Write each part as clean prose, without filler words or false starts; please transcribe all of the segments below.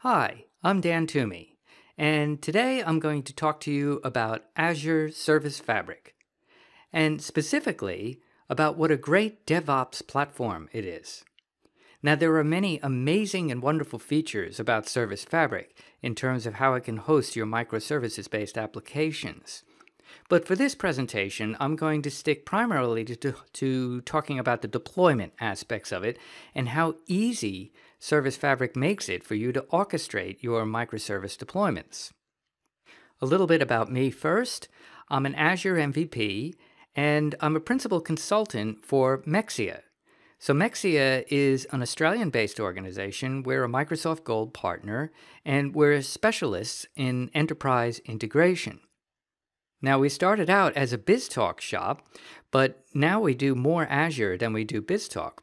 Hi, I'm Dan Toomey, and today I'm going to talk to you about Azure Service Fabric, and specifically about what a great DevOps platform it is. Now, there are many amazing and wonderful features about Service Fabric in terms of how it can host your microservices-based applications. But for this presentation, I'm going to stick primarily to talking about the deployment aspects of it and how easy Service Fabric makes it for you to orchestrate your microservice deployments. A little bit about me first. I'm an Azure MVP, and I'm a principal consultant for Mexia. So Mexia is an Australian-based organization. We're a Microsoft Gold partner, and we're specialists in enterprise integration. Now, we started out as a BizTalk shop, but now we do more Azure than we do BizTalk.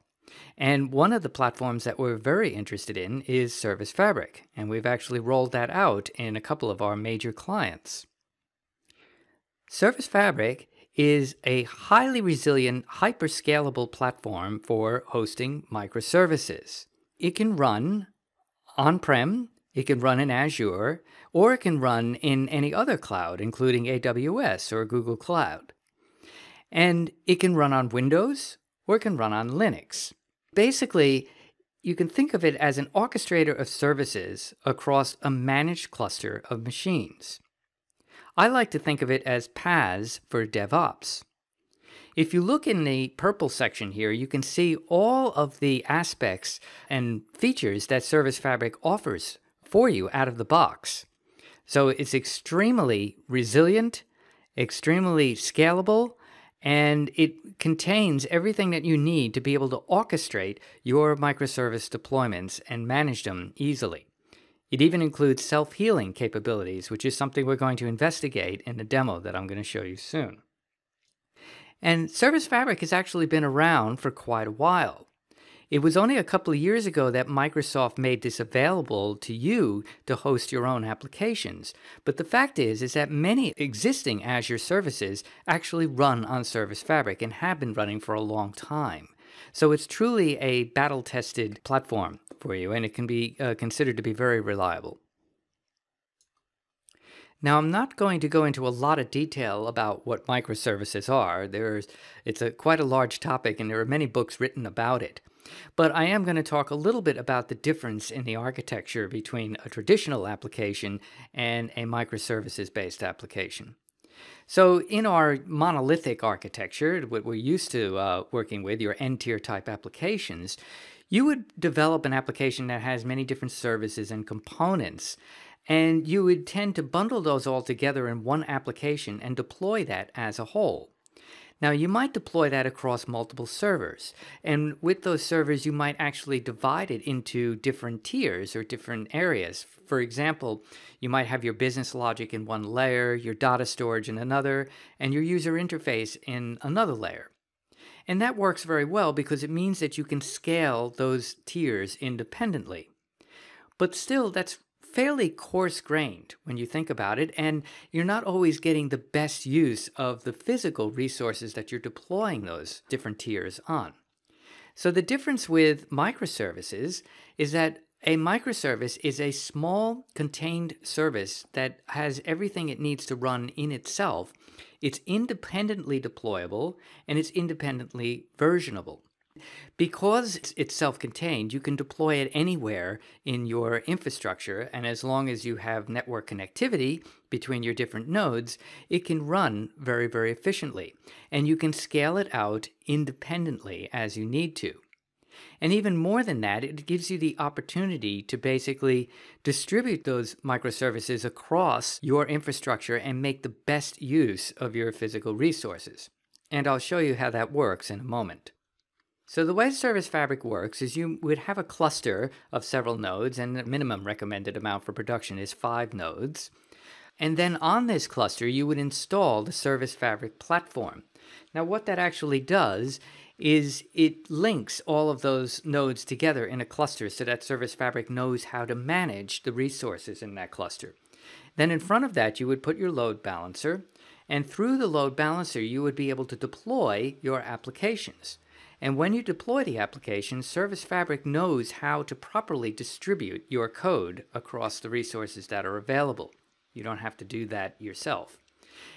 And one of the platforms that we're very interested in is Service Fabric, and we've actually rolled that out in a couple of our major clients. Service Fabric is a highly resilient, hyper-scalable platform for hosting microservices. It can run on-prem, it can run in Azure, or it can run in any other cloud, including AWS or Google Cloud. And it can run on Windows, or it can run on Linux. Basically, you can think of it as an orchestrator of services across a managed cluster of machines. I like to think of it as paths for DevOps. If you look in the purple section here, you can see all of the aspects and features that Service Fabric offers for you out of the box. So it's extremely resilient, extremely scalable, and it contains everything that you need to be able to orchestrate your microservice deployments and manage them easily. It even includes self-healing capabilities, which is something we're going to investigate in the demo that I'm going to show you soon. And Service Fabric has actually been around for quite a while. It was only a couple of years ago that Microsoft made this available to you to host your own applications. But the fact is that many existing Azure services actually run on Service Fabric and have been running for a long time. So it's truly a battle-tested platform for you, and it can be considered to be very reliable. Now, I'm not going to go into a lot of detail about what microservices are. It's quite a large topic, and there are many books written about it. But I am going to talk a little bit about the difference in the architecture between a traditional application and a microservices-based application. So in our monolithic architecture, what we're used to working with, your N-tier type applications, you would develop an application that has many different services and components, and you would tend to bundle those all together in one application and deploy that as a whole. Now, you might deploy that across multiple servers, and with those servers, you might actually divide it into different tiers or different areas. For example, you might have your business logic in one layer, your data storage in another, and your user interface in another layer. And that works very well because it means that you can scale those tiers independently. But still, that's fairly coarse-grained when you think about it, and you're not always getting the best use of the physical resources that you're deploying those different tiers on. So the difference with microservices is that a microservice is a small contained service that has everything it needs to run in itself. It's independently deployable, and it's independently versionable. Because it's self-contained, you can deploy it anywhere in your infrastructure, and as long as you have network connectivity between your different nodes, it can run very, very efficiently, and you can scale it out independently as you need to. And even more than that, it gives you the opportunity to basically distribute those microservices across your infrastructure and make the best use of your physical resources. And I'll show you how that works in a moment. So the way Service Fabric works is you would have a cluster of several nodes, and the minimum recommended amount for production is 5 nodes. And then on this cluster, you would install the Service Fabric platform. Now, what that actually does is it links all of those nodes together in a cluster so that Service Fabric knows how to manage the resources in that cluster. Then in front of that, you would put your load balancer, and through the load balancer, you would be able to deploy your applications. And when you deploy the application, Service Fabric knows how to properly distribute your code across the resources that are available. You don't have to do that yourself.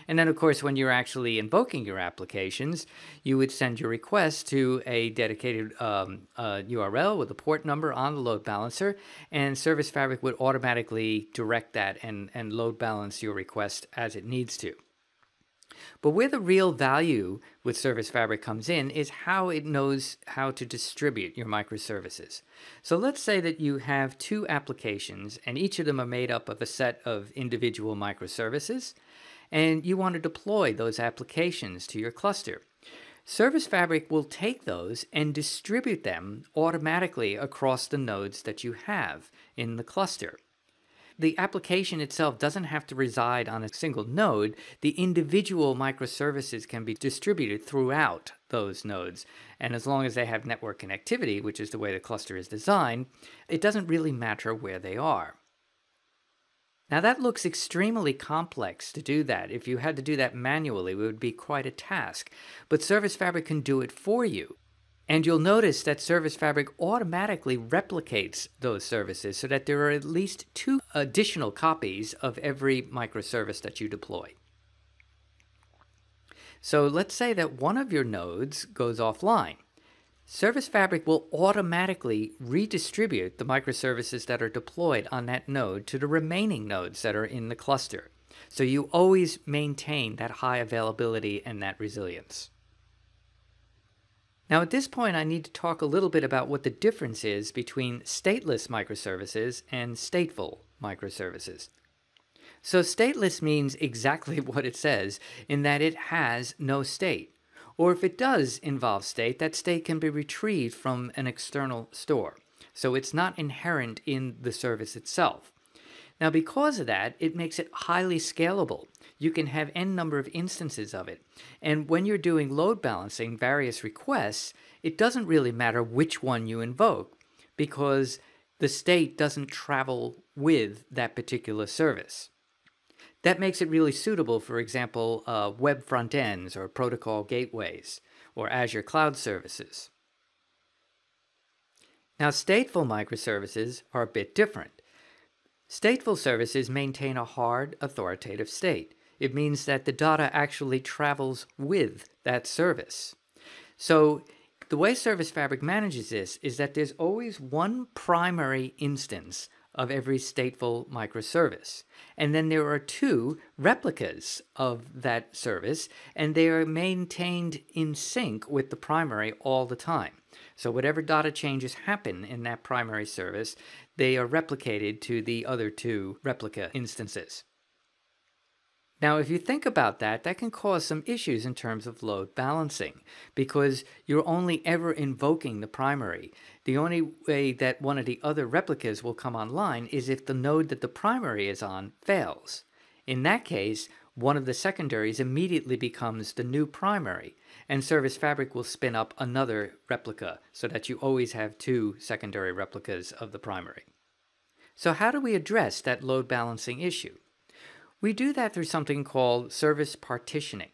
And then, of course, when you're actually invoking your applications, you would send your request to a dedicated URL with a port number on the load balancer, and Service Fabric would automatically direct that and load balance your request as it needs to. But where the real value with Service Fabric comes in is how it knows how to distribute your microservices. So let's say that you have two applications, and each of them are made up of a set of individual microservices, and you want to deploy those applications to your cluster. Service Fabric will take those and distribute them automatically across the nodes that you have in the cluster. The application itself doesn't have to reside on a single node. The individual microservices can be distributed throughout those nodes. And as long as they have network connectivity, which is the way the cluster is designed, it doesn't really matter where they are. Now that looks extremely complex to do that. If you had to do that manually, it would be quite a task. But Service Fabric can do it for you. And you'll notice that Service Fabric automatically replicates those services so that there are at least 2 additional copies of every microservice that you deploy. So let's say that one of your nodes goes offline. Service Fabric will automatically redistribute the microservices that are deployed on that node to the remaining nodes that are in the cluster. So you always maintain that high availability and that resilience. Now at this point, I need to talk a little bit about what the difference is between stateless microservices and stateful microservices. So stateless means exactly what it says, in that it has no state. Or if it does involve state, that state can be retrieved from an external store. So it's not inherent in the service itself. Now because of that, it makes it highly scalable. You can have n number of instances of it. And when you're doing load balancing various requests, it doesn't really matter which one you invoke, because the state doesn't travel with that particular service. That makes it really suitable, for example, web front ends or protocol gateways or Azure cloud services. Now, stateful microservices are a bit different. Stateful services maintain a hard, authoritative state. It means that the data actually travels with that service. So the way Service Fabric manages this is that there's always one primary instance of every stateful microservice. And then there are 2 replicas of that service, and they are maintained in sync with the primary all the time. So whatever data changes happen in that primary service, they are replicated to the other 2 replica instances. Now, if you think about that, that can cause some issues in terms of load balancing, because you're only ever invoking the primary. The only way that one of the other replicas will come online is if the node that the primary is on fails. In that case, one of the secondaries immediately becomes the new primary, and Service Fabric will spin up another replica so that you always have 2 secondary replicas of the primary. So how do we address that load balancing issue? We do that through something called service partitioning.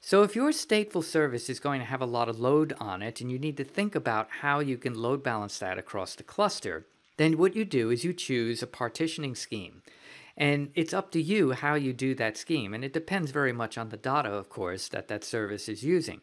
So if your stateful service is going to have a lot of load on it and you need to think about how you can load balance that across the cluster, then what you do is you choose a partitioning scheme. And it's up to you how you do that scheme, and it depends very much on the data, of course, that that service is using.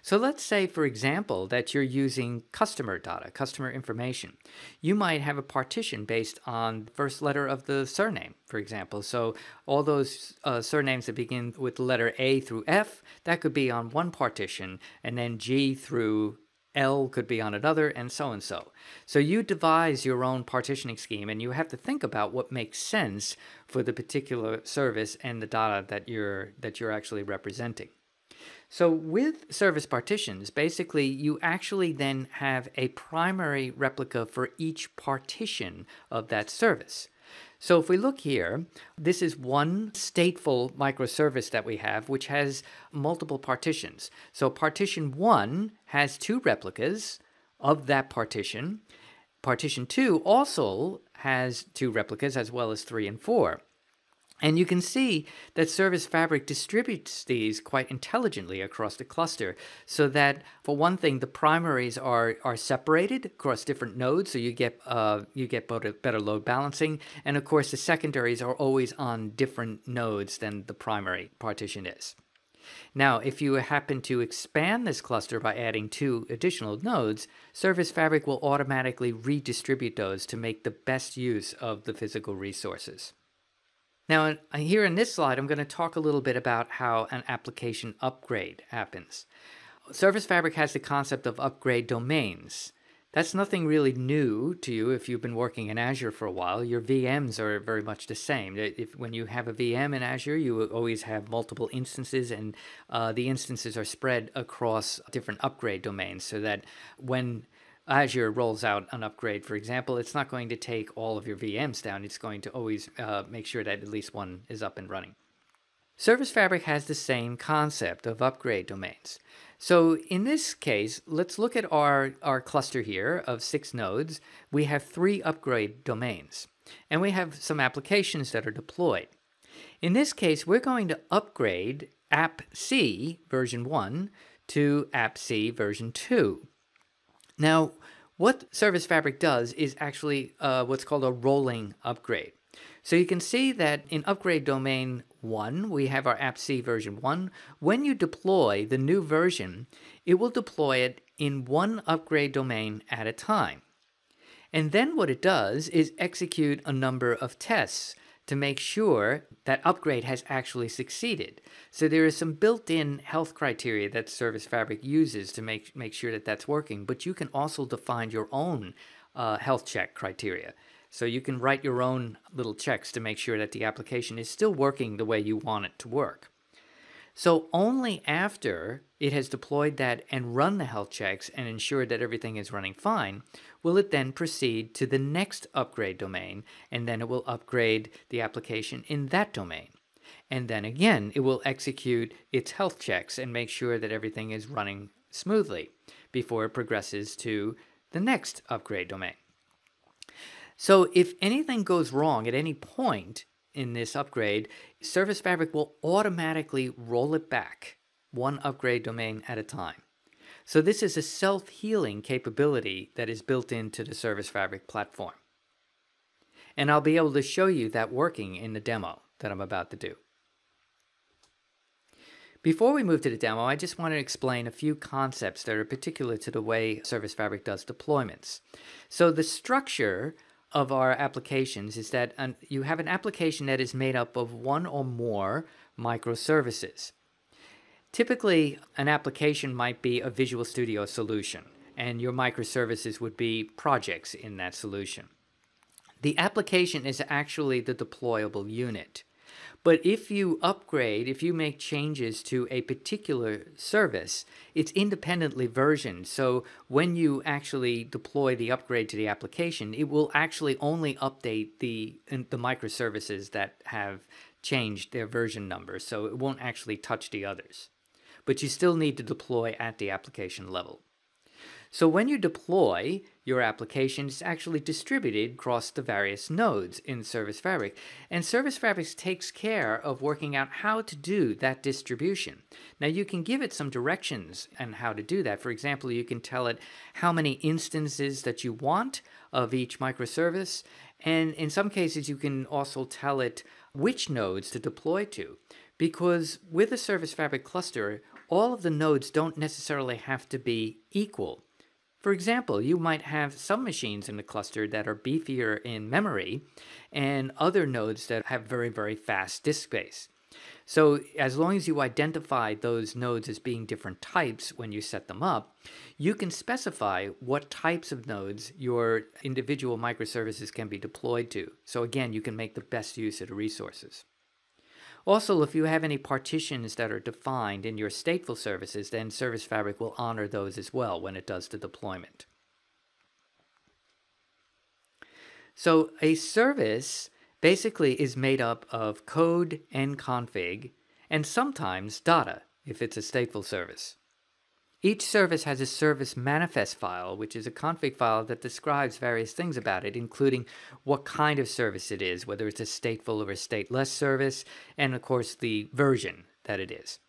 So let's say, for example, that you're using customer data, customer information. You might have a partition based on the first letter of the surname, for example. So all those surnames that begin with the letter A through F, that could be on one partition, and then G through L could be on another, and so and so. So you devise your own partitioning scheme, and you have to think about what makes sense for the particular service and the data that you're actually representing. So with service partitions, basically you actually then have a primary replica for each partition of that service. So if we look here, this is one stateful microservice that we have, which has multiple partitions. So partition 1 has 2 replicas of that partition. Partition 2 also has 2 replicas, as well as 3 and 4. And you can see that Service Fabric distributes these quite intelligently across the cluster so that, for one thing, the primaries are separated across different nodes, so you get better load balancing. And of course, the secondaries are always on different nodes than the primary partition is. Now, if you happen to expand this cluster by adding 2 additional nodes, Service Fabric will automatically redistribute those to make the best use of the physical resources. Now, here in this slide, I'm going to talk a little bit about how an application upgrade happens. Service Fabric has the concept of upgrade domains. That's nothing really new to you if you've been working in Azure for a while. Your VMs are very much the same. When you have a VM in Azure, you will always have multiple instances, and the instances are spread across different upgrade domains so that when Azure rolls out an upgrade, for example, it's not going to take all of your VMs down. It's going to always make sure that at least one is up and running. Service Fabric has the same concept of upgrade domains. So in this case, let's look at our cluster here of 6 nodes. We have 3 upgrade domains, and we have some applications that are deployed. In this case, we're going to upgrade App C version 1 to App C version 2. Now, what Service Fabric does is actually what's called a rolling upgrade. So you can see that in upgrade domain 1, we have our App C version 1. When you deploy the new version, it will deploy it in one upgrade domain at a time. And then what it does is execute a number of tests to make sure that upgrade has actually succeeded. So there is some built-in health criteria that Service Fabric uses to make sure that that's working, but you can also define your own health check criteria. So you can write your own little checks to make sure that the application is still working the way you want it to work. So only after it has deployed that and run the health checks and ensured that everything is running fine, will it then proceed to the next upgrade domain, and then it will upgrade the application in that domain. And then again, it will execute its health checks and make sure that everything is running smoothly before it progresses to the next upgrade domain. So if anything goes wrong at any point in this upgrade, Service Fabric will automatically roll it back, one upgrade domain at a time. So this is a self-healing capability that is built into the Service Fabric platform. And I'll be able to show you that working in the demo that I'm about to do. Before we move to the demo, I just want to explain a few concepts that are particular to the way Service Fabric does deployments. So the structure of our applications is that you have an application that is made up of one or more microservices. Typically, an application might be a Visual Studio solution, and your microservices would be projects in that solution. The application is actually the deployable unit. But if you upgrade, if you make changes to a particular service, it's independently versioned. So when you actually deploy the upgrade to the application, it will actually only update the microservices that have changed their version number. So it won't actually touch the others. But you still need to deploy at the application level. So when you deploy your application, it's actually distributed across the various nodes in Service Fabric. And Service Fabric takes care of working out how to do that distribution. Now you can give it some directions on how to do that. For example, you can tell it how many instances that you want of each microservice. And in some cases, you can also tell it which nodes to deploy to. Because with a Service Fabric cluster, all of the nodes don't necessarily have to be equal. For example, you might have some machines in the cluster that are beefier in memory and other nodes that have very, very fast disk space. So as long as you identify those nodes as being different types when you set them up, you can specify what types of nodes your individual microservices can be deployed to. So again, you can make the best use of the resources. Also, if you have any partitions that are defined in your stateful services, then Service Fabric will honor those as well when it does the deployment. So a service basically is made up of code and config, and sometimes data if it's a stateful service. Each service has a service manifest file, which is a config file that describes various things about it, including what kind of service it is, whether it's a stateful or a stateless service, and of course the version that it is.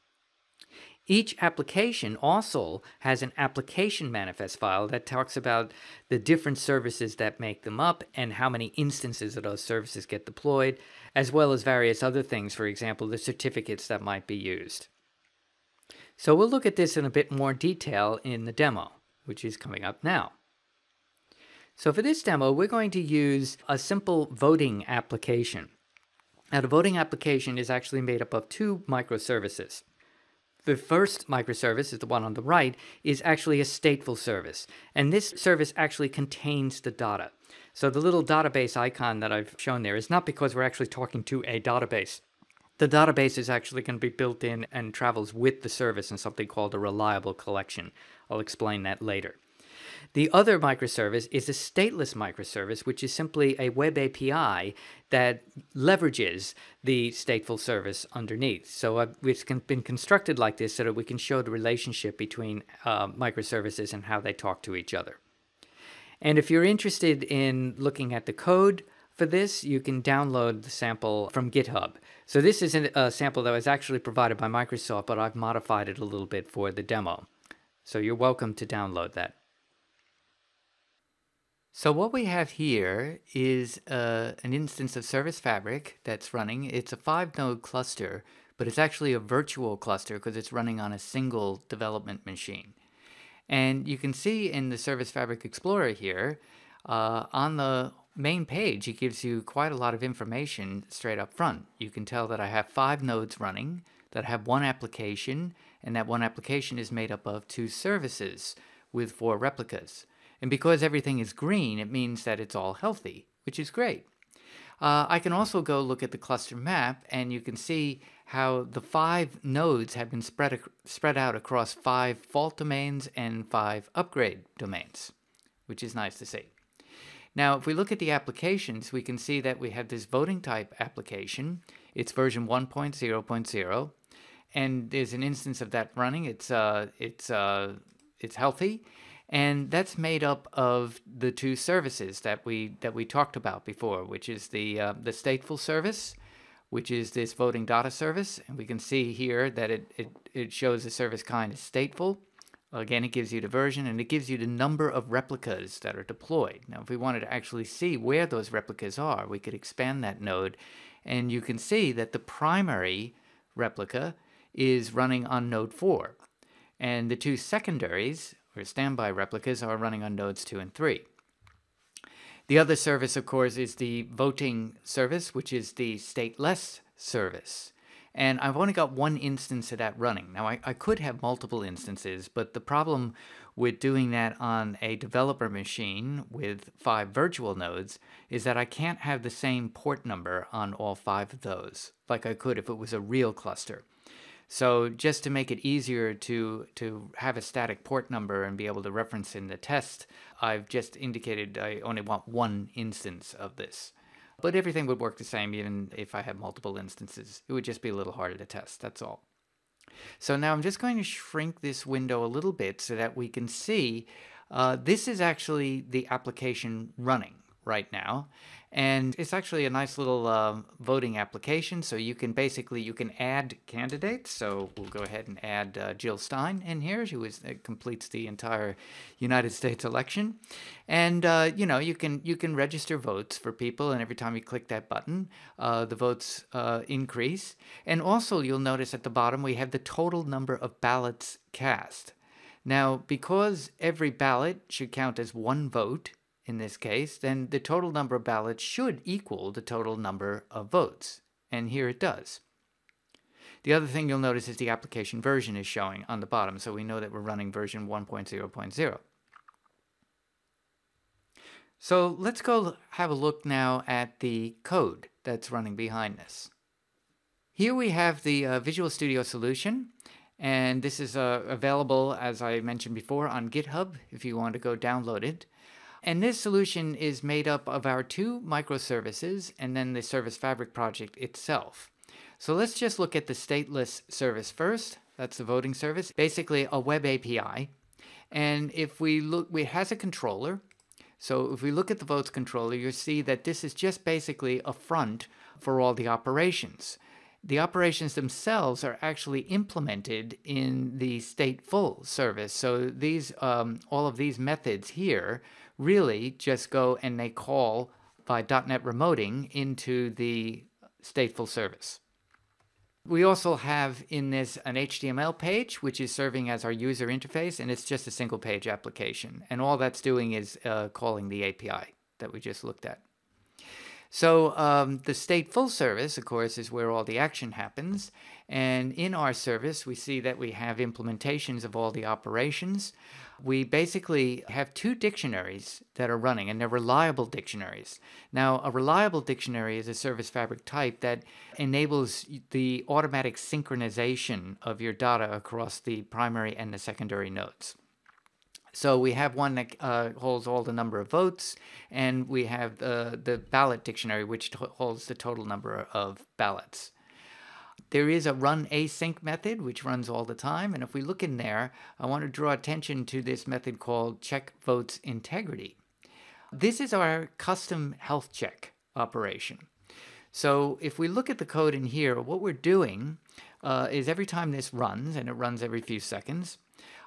Each application also has an application manifest file that talks about the different services that make them up and how many instances of those services get deployed, as well as various other things, for example, the certificates that might be used. So we'll look at this in a bit more detail in the demo, which is coming up now. So for this demo, we're going to use a simple voting application. Now, the voting application is actually made up of two microservices. The first microservice, is the one on the right, is actually a stateful service. And this service actually contains the data. So the little database icon that I've shown there is not because we're actually talking to a database. The database is actually going to be built in and travels with the service in something called a reliable collection. I'll explain that later. The other microservice is a stateless microservice, which is simply a web API that leverages the stateful service underneath. So it's been constructed like this so that we can show the relationship between microservices and how they talk to each other. And if you're interested in looking at the code for this, you can download the sample from GitHub. So this is a sample that was actually provided by Microsoft, but I've modified it a little bit for the demo. So you're welcome to download that. So what we have here is an instance of Service Fabric that's running. It's a 5-node cluster, but it's actually a virtual cluster because it's running on a single development machine. And you can see in the Service Fabric Explorer here, on the main page, it gives you quite a lot of information straight up front. You can tell that I have 5 nodes running, that I have one application, and that one application is made up of 2 services with 4 replicas. And because everything is green, it means that it's all healthy, which is great. I can also go look at the cluster map, and you can see how the 5 nodes have been spread out across 5 fault domains and 5 upgrade domains, which is nice to see. Now, if we look at the applications, we can see that we have this voting type application. It's version 1.0.0, and there's an instance of that running. It's healthy. And that's made up of the 2 services that we talked about before, which is the stateful service, which is this voting data service. And we can see here that it shows the service kind is stateful. Again, it gives you the version, and it gives you the number of replicas that are deployed. Now, if we wanted to actually see where those replicas are, we could expand that node, and you can see that the primary replica is running on node 4. And the 2 secondaries, or standby replicas, are running on nodes 2 and 3. The other service, of course, is the voting service, which is the stateless service. And I've only got one instance of that running. Now, I could have multiple instances, but the problem with doing that on a developer machine with 5 virtual nodes is that I can't have the same port number on all 5 of those, like I could if it was a real cluster. So just to make it easier to have a static port number and be able to reference in the test, I've just indicated I only want one instance of this. But everything would work the same even if I had multiple instances. It would just be a little harder to test, that's all. So now I'm just going to shrink this window a little bit so that we can see this is actually the application running right now. And it's actually a nice little voting application. So you can add candidates. So we'll go ahead and add Jill Stein in here, who completes the entire United States election. And you can register votes for people, and every time you click that button, the votes increase. And also you'll notice at the bottom we have the total number of ballots cast. Now, because every ballot should count as 1 vote, in this case, then the total number of ballots should equal the total number of votes. And here it does. The other thing you'll notice is the application version is showing on the bottom, so we know that we're running version 1.0.0. So let's go have a look now at the code that's running behind this. Here we have the Visual Studio solution, and this is available, as I mentioned before, on GitHub if you want to go download it. And this solution is made up of our 2 microservices and then the Service Fabric project itself. So let's just look at the stateless service first, That's the voting service, basically a web API. And if we look, it has a controller. So if we look at the votes controller, you'll see that this is just basically a front for all the operations. The operations themselves are actually implemented in the stateful service. So these, all of these methods here really just go and they call by .NET remoting into the stateful service. We also have in this an HTML page, which is serving as our user interface, and it's just a single page application. And all that's doing is calling the API that we just looked at. So the stateful service, of course, is where all the action happens. And in our service, we see that we have implementations of all the operations. We basically have two dictionaries that are running, and they're reliable dictionaries. Now, a reliable dictionary is a Service Fabric type that enables the automatic synchronization of your data across the primary and the secondary nodes. So we have one that holds all the number of votes, and we have the ballot dictionary, which holds the total number of ballots. There is a run async method, which runs all the time. And if we look in there, I want to draw attention to this method called check votes integrity. This is our custom health check operation. So if we look at the code in here, what we're doing is every time this runs, and it runs every few seconds,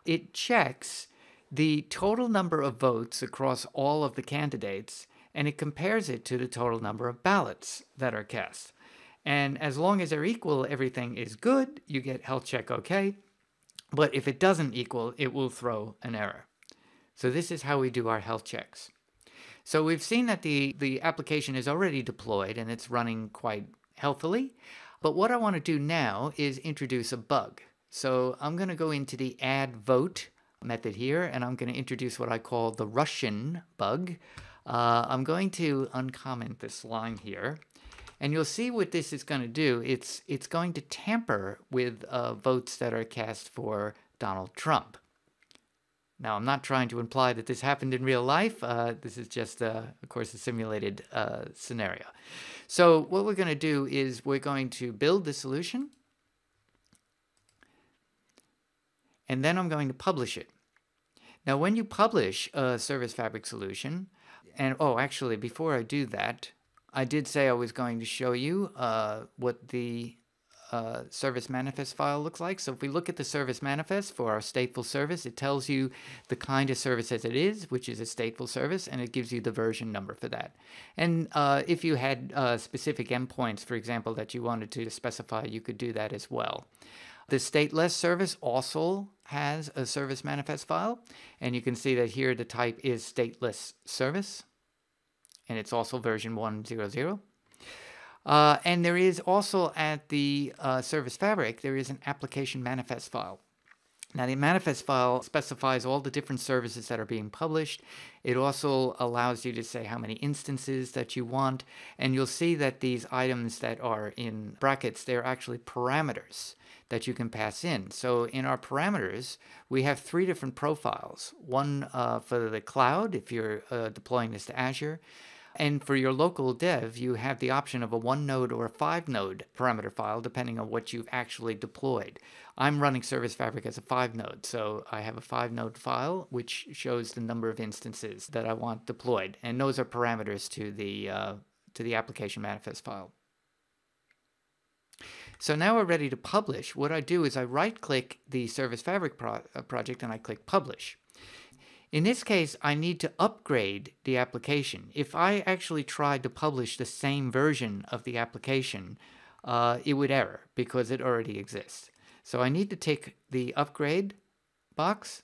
it checks the total number of votes across all of the candidates, and it compares it to the total number of ballots that are cast. And as long as they're equal, everything is good. You get health check okay. But if it doesn't equal, it will throw an error. So this is how we do our health checks. So we've seen that the application is already deployed and it's running quite healthily. But what I want to do now is introduce a bug. So I'm going to go into the add vote method here, and I'm going to introduce what I call the Russian bug. I'm going to uncomment this line here. And you'll see what this is going to do. It's going to tamper with votes that are cast for Donald Trump. Now, I'm not trying to imply that this happened in real life. This is just, of course, a simulated scenario. So what we're going to do is we're going to build the solution. And then I'm going to publish it. Now, when you publish a Service Fabric solution, and actually, before I do that, I did say I was going to show you what the service manifest file looks like. So if we look at the service manifest for our stateful service, it tells you the kind of service as it is, which is a stateful service, and it gives you the version number for that. And if you had specific endpoints, for example, that you wanted to specify, you could do that as well. The stateless service also has a service manifest file, and you can see that here the type is stateless service, and it's also version 1.0.0. And there is also at the Service Fabric, there is an application manifest file. Now, the manifest file specifies all the different services that are being published. It also allows you to say how many instances that you want, and you'll see that these items that are in brackets, they're actually parameters that you can pass in. So in our parameters, we have 3 different profiles. One for the cloud, if you're deploying this to Azure. And for your local dev, you have the option of a 1-node or a 5-node parameter file, depending on what you've actually deployed. I'm running Service Fabric as a 5-node, so I have a 5-node file, which shows the number of instances that I want deployed. And those are parameters to the application manifest file. So now we're ready to publish. What I do is I right-click the Service Fabric project and I click Publish. In this case, I need to upgrade the application. If I actually tried to publish the same version of the application, it would error because it already exists. So I need to tick the upgrade box.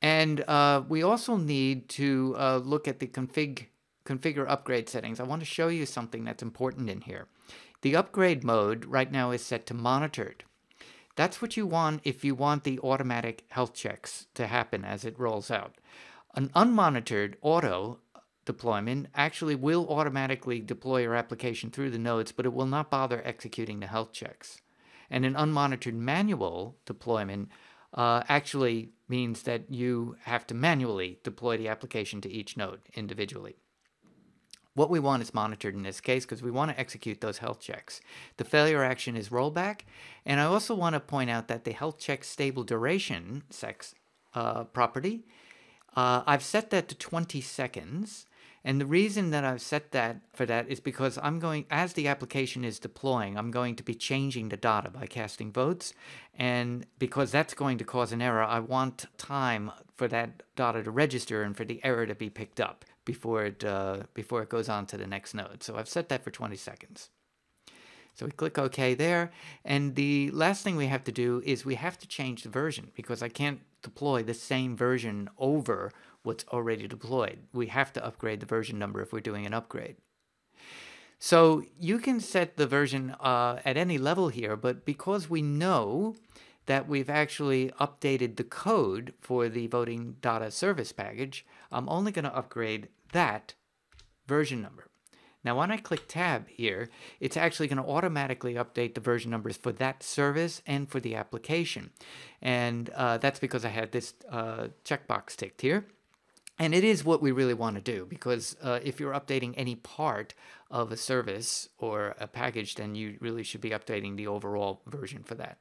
And we also need to look at the configure upgrade settings. I want to show you something that's important in here. The upgrade mode right now is set to monitored. That's what you want if you want the automatic health checks to happen as it rolls out. An unmonitored auto deployment actually will automatically deploy your application through the nodes, but it will not bother executing the health checks. And an unmonitored manual deployment actually means that you have to manually deploy the application to each node individually. what we want is monitored in this case because we want to execute those health checks. The failure action is rollback. And I also want to point out that the health check stable duration property, I've set that to 20 seconds. And the reason that I've set that for that is because I'm going, as the application is deploying, I'm going to be changing the data by casting votes. And because that's going to cause an error, I want time for that data to register and for the error to be picked up before it goes on to the next node. So I've set that for 20 seconds. So we click OK there. And the last thing we have to do is we have to change the version because I can't deploy the same version over what's already deployed. We have to upgrade the version number if we're doing an upgrade. So you can set the version at any level here, but because we know that we've actually updated the code for the voting data service package, I'm only going to upgrade that version number. Now, when I click Tab here, it's actually going to automatically update the version numbers for that service and for the application. And that's because I had this checkbox ticked here. And it is what we really want to do, because if you're updating any part of a service or a package, then you really should be updating the overall version for that.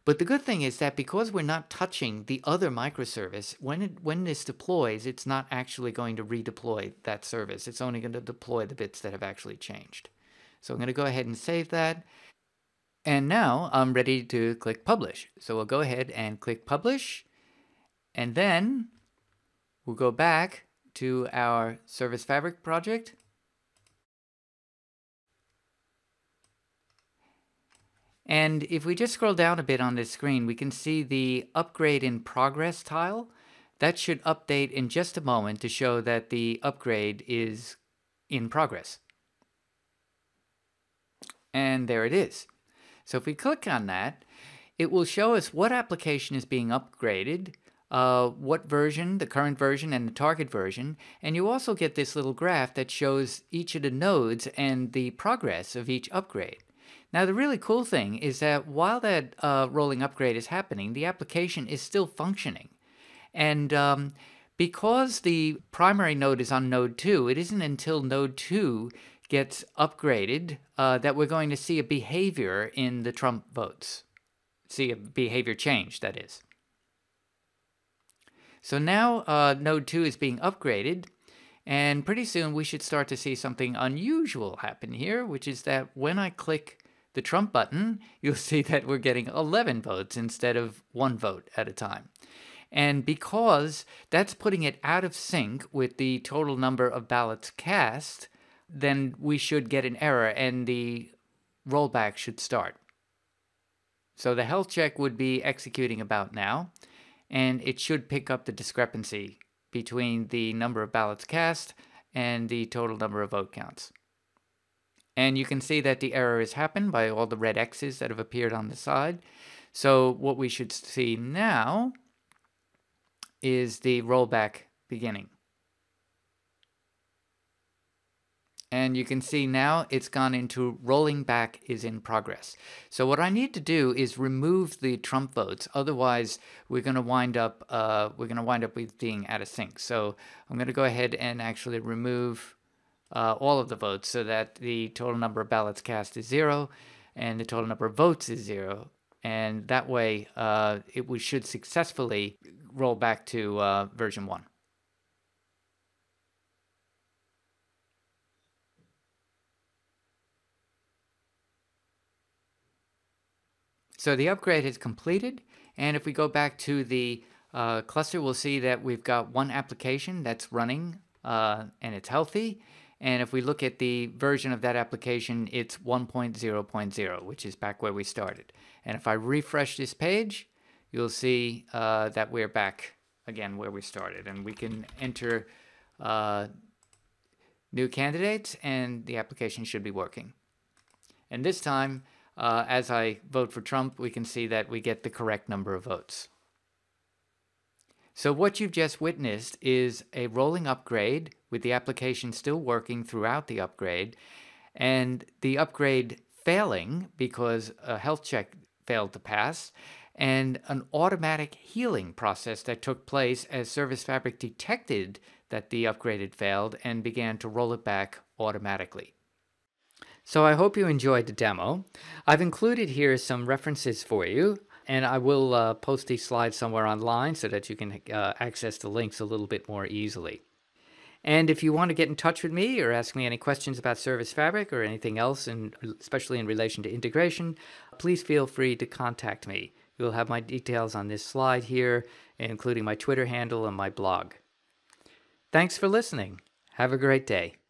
But the good thing is that because we're not touching the other microservice, when this deploys, it's not actually going to redeploy that service. It's only going to deploy the bits that have actually changed. So I'm going to go ahead and save that. And now I'm ready to click Publish. So we'll go ahead and click Publish. And then we'll go back to our Service Fabric project. And if we just scroll down a bit on this screen, we can see the Upgrade in Progress tile. That should update in just a moment to show that the upgrade is in progress. And there it is. So if we click on that, it will show us what application is being upgraded, what version, the current version and the target version, and you also get this little graph that shows each of the nodes and the progress of each upgrade. Now, the really cool thing is that while that rolling upgrade is happening, the application is still functioning. And because the primary node is on node 2, it isn't until node 2 gets upgraded that we're going to see a behavior in the Trump votes. See a behavior change, that is. So now node 2 is being upgraded, and pretty soon we should start to see something unusual happen here, which is that when I click the Trump button, you'll see that we're getting 11 votes instead of 1 vote at a time. And because that's putting it out of sync with the total number of ballots cast, then we should get an error and the rollback should start. So the health check would be executing about now, and it should pick up the discrepancy between the number of ballots cast and the total number of vote counts. And you can see that the error has happened by all the red X's that have appeared on the side. So what we should see now is the rollback beginning. And you can see now it's gone into rolling back is in progress. So what I need to do is remove the Trump votes. Otherwise, we're going to wind up with being out of sync. So I'm going to go ahead and actually remove all of the votes so that the total number of ballots cast is 0 and the total number of votes is 0. And that way, we should successfully roll back to version 1. So the upgrade is completed, and if we go back to the cluster, we'll see that we've got one application that's running and it's healthy. And if we look at the version of that application, it's 1.0.0, which is back where we started. And if I refresh this page, you'll see that we're back again where we started. And we can enter new candidates, and the application should be working. And this time, as I vote for Trump, we can see that we get the correct number of votes. So what you've just witnessed is a rolling upgrade with the application still working throughout the upgrade, and the upgrade failing because a health check failed to pass, and an automatic healing process that took place as Service Fabric detected that the upgrade had failed and began to roll it back automatically. So I hope you enjoyed the demo. I've included here some references for you, and I will post these slides somewhere online so that you can access the links a little bit more easily. And if you want to get in touch with me or ask me any questions about Service Fabric or anything else, especially in relation to integration, please feel free to contact me. You'll have my details on this slide here, including my Twitter handle and my blog. Thanks for listening. Have a great day.